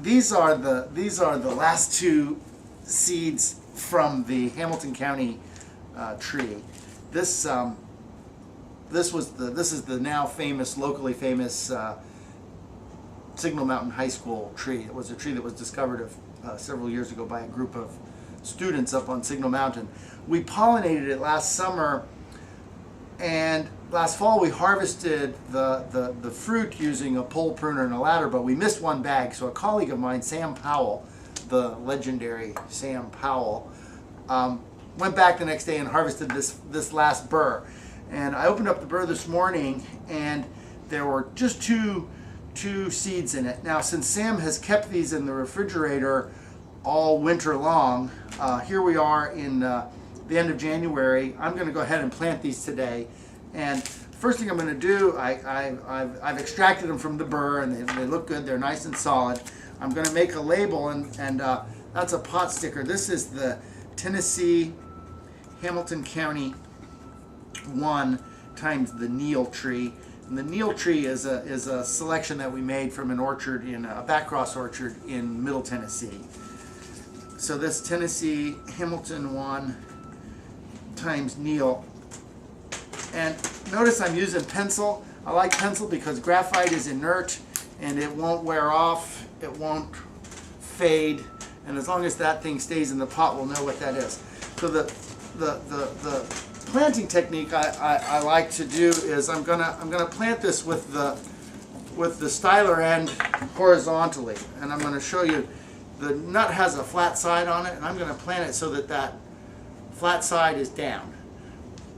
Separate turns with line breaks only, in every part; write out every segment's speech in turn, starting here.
these are the last two seeds from the Hamilton County tree. This is the now famous, locally famous Signal Mountain High School tree. It was a tree that was discovered several years ago by a group of students up on Signal Mountain. We pollinated it last summer, and last fall we harvested the fruit using a pole pruner and a ladder, but we missed one bag. So a colleague of mine, Sam Powell, the legendary Sam Powell, went back the next day and harvested this last burr. And I opened up the burr this morning, and there were just two seeds in it. Now, since Sam has kept these in the refrigerator all winter long, here we are in the end of January. I'm going to go ahead and plant these today. And first thing I'm going to do, I've extracted them from the burr, and they look good. They're nice and solid. I'm going to make a label, and that's a pot sticker. This is the Tennessee Hamilton County 1 times the Neal tree. And the Neal tree is a selection that we made from an orchard in a backcross orchard in Middle Tennessee. So this Tennessee Hamilton 1 times Neal. And notice I'm using pencil. I like pencil because graphite is inert and it won't wear off, it won't fade, and as long as that thing stays in the pot, we'll know what that is. So the planting technique I like to do is I'm gonna plant this with the styler end horizontally, and I'm gonna show you the nut has a flat side on it, and I'm gonna plant it so that flat side is down.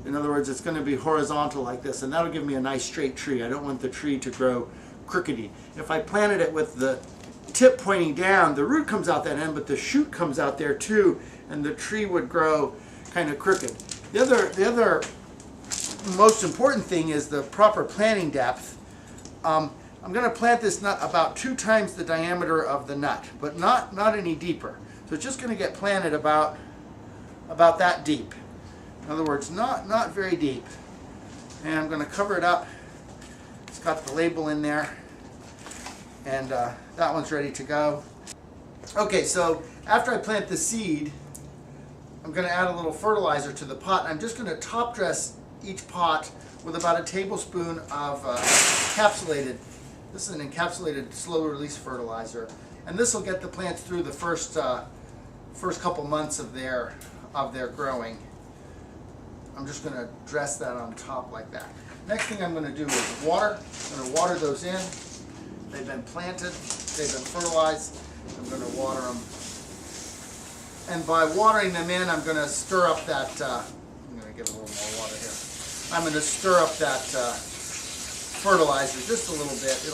In other words, it's going to be horizontal like this, and that'll give me a nice straight tree. I don't want the tree to grow crookedy. If I planted it with the tip pointing down, the root comes out that end, but the shoot comes out there too, and the tree would grow kind of crooked. The other most important thing is the proper planting depth. I'm going to plant this nut about 2 times the diameter of the nut, but not any deeper. So it's just going to get planted about that deep. In other words, not very deep. And I'm going to cover it up. It's got the label in there, and that one's ready to go. Okay, so after I plant the seed, I'm going to add a little fertilizer to the pot. I'm just going to top dress each pot with about a tablespoon of encapsulated. This is an encapsulated slow release fertilizer, and this will get the plants through the first couple months of their growing. I'm just going to dress that on top like that. Next thing I'm going to do is water. I'm going to water those in. They've been planted. They've been fertilized. I'm going to water them. And by watering them in, I'm going to stir up that, I'm going to get a little more water here. I'm going to stir up that fertilizer just a little bit.